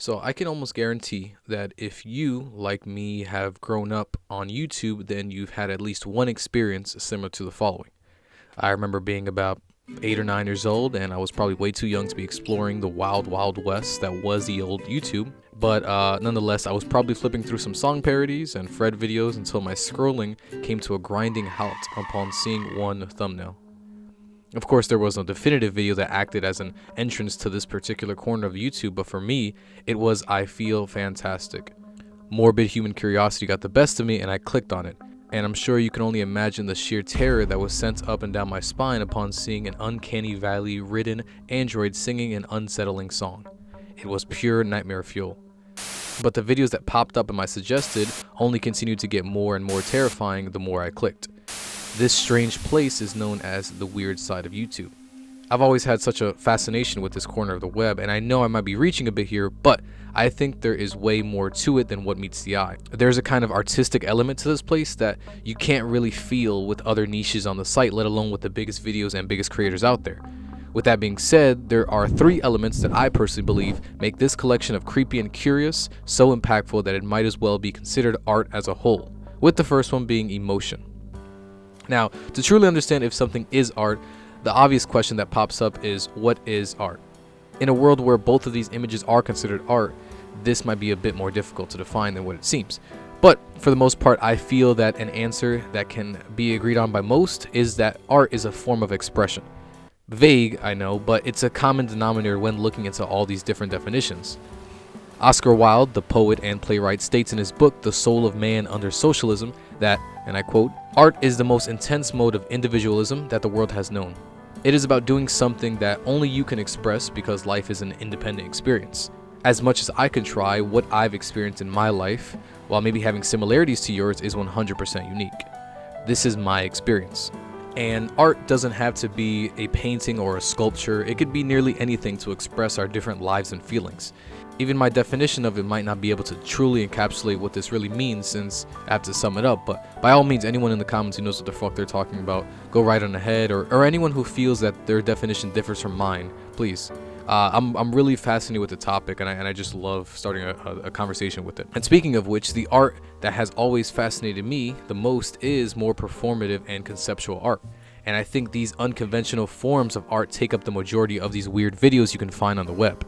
So I can almost guarantee that if you, like me, have grown up on YouTube, then you've had at least one experience similar to the following. I remember being about 8 or 9 years old, and I was probably way too young to be exploring the wild, wild west that was the old YouTube. But nonetheless, I was probably flipping through some song parodies and Fred videos until my scrolling came to a grinding halt upon seeing one thumbnail. Of course, there was no definitive video that acted as an entrance to this particular corner of YouTube, but for me, it was "I feel fantastic." Morbid human curiosity got the best of me, and I clicked on it. And I'm sure you can only imagine the sheer terror that was sent up and down my spine upon seeing an uncanny valley-ridden android singing an unsettling song. It was pure nightmare fuel. But the videos that popped up in my suggested only continued to get more and more terrifying the more I clicked. This strange place is known as the weird side of YouTube. I've always had such a fascination with this corner of the web, and I know I might be reaching a bit here, but I think there is way more to it than what meets the eye. There's a kind of artistic element to this place that you can't really feel with other niches on the site, let alone with the biggest videos and biggest creators out there. With that being said, there are 3 elements that I personally believe make this collection of creepy and curious so impactful that it might as well be considered art as a whole, with the first one being emotion. Now, to truly understand if something is art, the obvious question that pops up is, what is art? In a world where both of these images are considered art, this might be a bit more difficult to define than what it seems. But for the most part, I feel that an answer that can be agreed on by most is that art is a form of expression. Vague, I know, but it's a common denominator when looking into all these different definitions. Oscar Wilde, the poet and playwright, states in his book The Soul of Man Under Socialism that, and I quote, "Art is the most intense mode of individualism that the world has known. It is about doing something that only you can express because life is an independent experience. As much as I can try, what I've experienced in my life, while maybe having similarities to yours, is 100% unique. This is my experience." And art doesn't have to be a painting or a sculpture. It could be nearly anything to express our different lives and feelings. Even my definition of it might not be able to truly encapsulate what this really means, since I have to sum it up, but by all means, anyone in the comments who knows what the fuck they're talking about, go right on ahead, or anyone who feels that their definition differs from mine, please. I'm really fascinated with the topic, and I just love starting a conversation with it. And speaking of which, the art that has always fascinated me the most is more performative and conceptual art. And I think these unconventional forms of art take up the majority of these weird videos you can find on the web.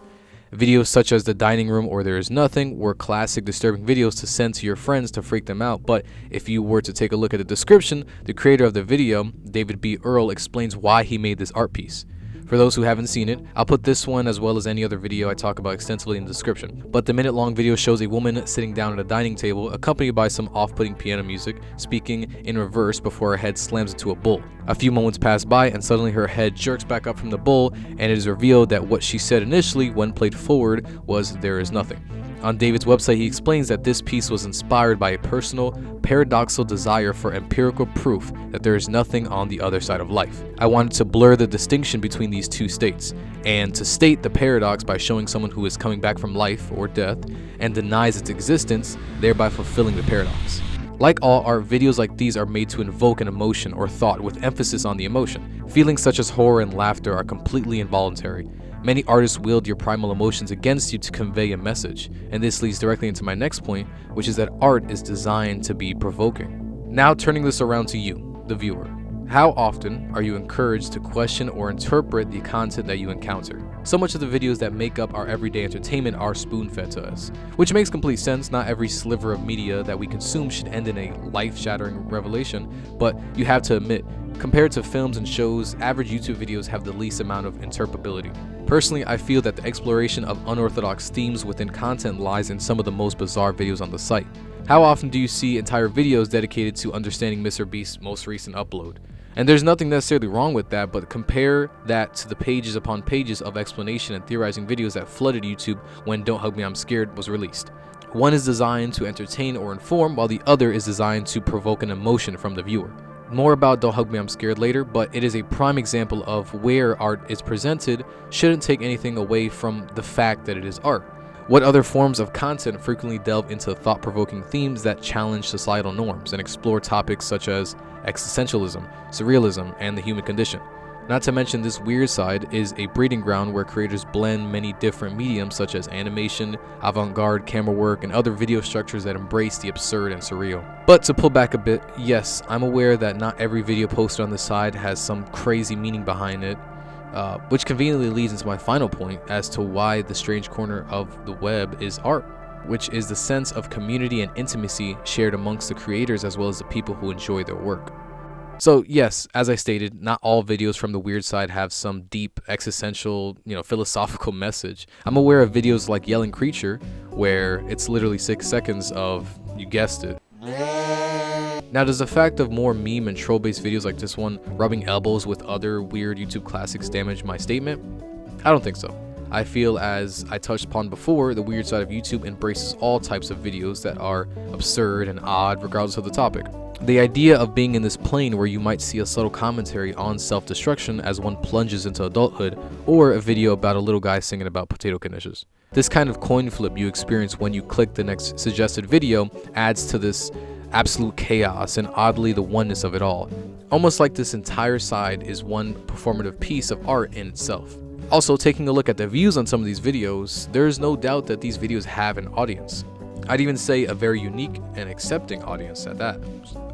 Videos such as The Dining Room or There Is Nothing were classic disturbing videos to send to your friends to freak them out, but if you were to take a look at the description, the creator of the video, David B. Earl, explains why he made this art piece. For those who haven't seen it, I'll put this one as well as any other video I talk about extensively in the description. But the minute-long video shows a woman sitting down at a dining table, accompanied by some off-putting piano music, speaking in reverse before her head slams into a bowl. A few moments pass by, and suddenly her head jerks back up from the bowl, and it is revealed that what she said initially, when played forward, was "There is nothing." On David's website, he explains that this piece was inspired by a personal, paradoxical desire for empirical proof that there is nothing on the other side of life. I wanted to blur the distinction between these two states, and to state the paradox by showing someone who is coming back from life or death and denies its existence, thereby fulfilling the paradox. Like all art, videos like these are made to invoke an emotion or thought with emphasis on the emotion. Feelings such as horror and laughter are completely involuntary. Many artists wield your primal emotions against you to convey a message, and this leads directly into my next point, which is that art is designed to be provoking. Now turning this around to you, the viewer. How often are you encouraged to question or interpret the content that you encounter? So much of the videos that make up our everyday entertainment are spoon-fed to us, which makes complete sense. Not every sliver of media that we consume should end in a life-shattering revelation, but you have to admit, compared to films and shows, average YouTube videos have the least amount of interpretability. Personally, I feel that the exploration of unorthodox themes within content lies in some of the most bizarre videos on the site. How often do you see entire videos dedicated to understanding Mr. Beast's most recent upload? And there's nothing necessarily wrong with that, but compare that to the pages upon pages of explanation and theorizing videos that flooded YouTube when Don't Hug Me I'm Scared was released. One is designed to entertain or inform, while the other is designed to provoke an emotion from the viewer. More about Don't Hug Me I'm Scared later, but it is a prime example of where art is presented shouldn't take anything away from the fact that it is art. What other forms of content frequently delve into thought-provoking themes that challenge societal norms and explore topics such as existentialism, surrealism, and the human condition? Not to mention, this weird side is a breeding ground where creators blend many different mediums such as animation, avant-garde camera work, and other video structures that embrace the absurd and surreal. But to pull back a bit, yes, I'm aware that not every video posted on the side has some crazy meaning behind it, which conveniently leads into my final point as to why the strange corner of the web is art, which is the sense of community and intimacy shared amongst the creators as well as the people who enjoy their work. So yes, as I stated, not all videos from the weird side have some deep existential, philosophical message. I'm aware of videos like Yelling Creature, where it's literally 6 seconds of, you guessed it. Now, does the fact of more meme and troll-based videos like this one rubbing elbows with other weird YouTube classics damage my statement? I don't think so. I feel, as I touched upon before, the weird side of YouTube embraces all types of videos that are absurd and odd regardless of the topic. The idea of being in this plane where you might see a subtle commentary on self-destruction as one plunges into adulthood, or a video about a little guy singing about potato knishes. This kind of coin flip you experience when you click the next suggested video adds to this absolute chaos and oddly the oneness of it all. Almost like this entire side is one performative piece of art in itself. Also, taking a look at the views on some of these videos, there is no doubt that these videos have an audience. I'd even say a very unique and accepting audience at that.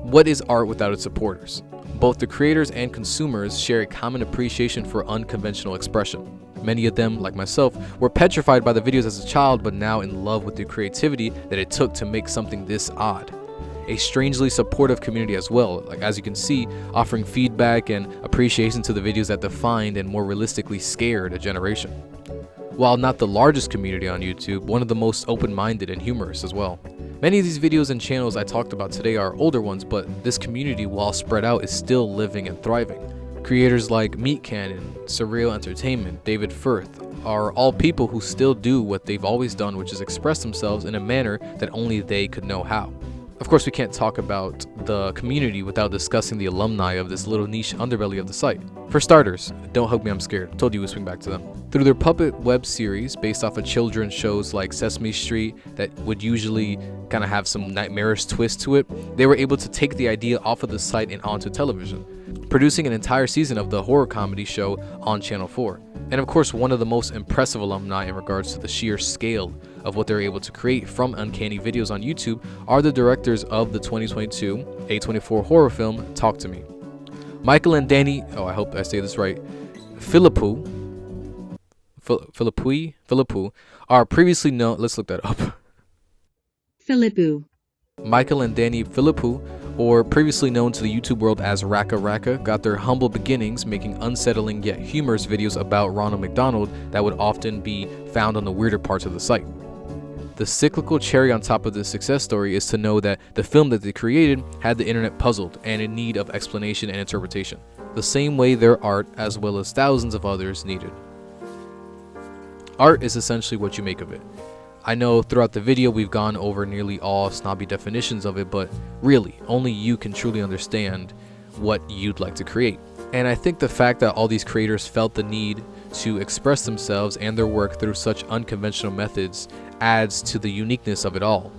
What is art without its supporters? Both the creators and consumers share a common appreciation for unconventional expression. Many of them, like myself, were petrified by the videos as a child, but now in love with the creativity that it took to make something this odd. A strangely supportive community as well, like as you can see, offering feedback and appreciation to the videos that defined and more realistically scared a generation. While not the largest community on YouTube, one of the most open-minded and humorous as well. Many of these videos and channels I talked about today are older ones, but this community, while spread out, is still living and thriving. Creators like Meat Cannon, Surreal Entertainment, David Firth are all people who still do what they've always done, which is express themselves in a manner that only they could know how. Of course, we can't talk about the community without discussing the alumni of this little niche underbelly of the site. For starters, Don't Hug Me, I'm Scared. Told you we'd swing back to them. Through their puppet web series based off of children's shows like Sesame Street that would usually kind of have some nightmarish twist to it, they were able to take the idea off of the site and onto television, producing an entire season of the horror comedy show on Channel 4. And of course, one of the most impressive alumni in regards to the sheer scale of what they're able to create from uncanny videos on YouTube are the directors of the 2022 A24 horror film Talk to Me. Michael and Danny, I hope I say this right, Philippou are previously known, let's look that up. Philippou. Michael and Danny Philippou, or previously known to the YouTube world as Raka Raka, got their humble beginnings making unsettling yet humorous videos about Ronald McDonald that would often be found on the weirder parts of the site. The cyclical cherry on top of this success story is to know that the film that they created had the internet puzzled and in need of explanation and interpretation, the same way their art, as well as thousands of others, needed. Art is essentially what you make of it. I know throughout the video we've gone over nearly all snobby definitions of it, but really, only you can truly understand what you'd like to create. And I think the fact that all these creators felt the need to express themselves and their work through such unconventional methods adds to the uniqueness of it all.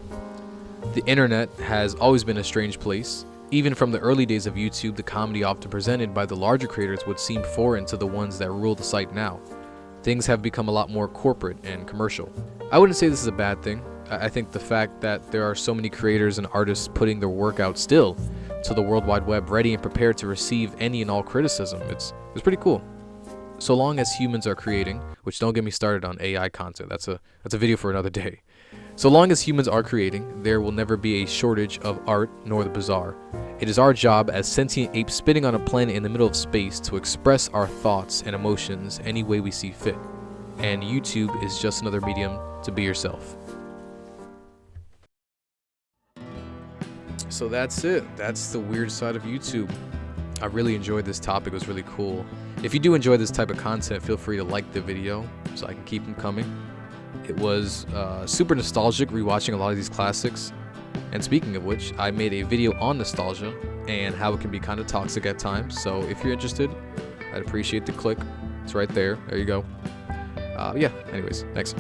The internet has always been a strange place. Even from the early days of YouTube, the comedy often presented by the larger creators would seem foreign to the ones that rule the site now. Things have become a lot more corporate and commercial. I wouldn't say this is a bad thing. I think the fact that there are so many creators and artists putting their work out still to the World Wide Web, ready and prepared to receive any and all criticism, it's pretty cool. So long as humans are creating, which don't get me started on AI content, that's a video for another day. So long as humans are creating, there will never be a shortage of art nor the bizarre. It is our job as sentient apes spitting on a planet in the middle of space to express our thoughts and emotions any way we see fit. And YouTube is just another medium to be yourself. So that's it. That's the weird side of YouTube. I really enjoyed this topic. It was really cool. If you do enjoy this type of content, feel free to like the video so I can keep them coming. It was super nostalgic rewatching a lot of these classics. And speaking of which, I made a video on nostalgia and how it can be kind of toxic at times. So if you're interested, I'd appreciate the click. It's right there. There you go. Yeah, anyways, next.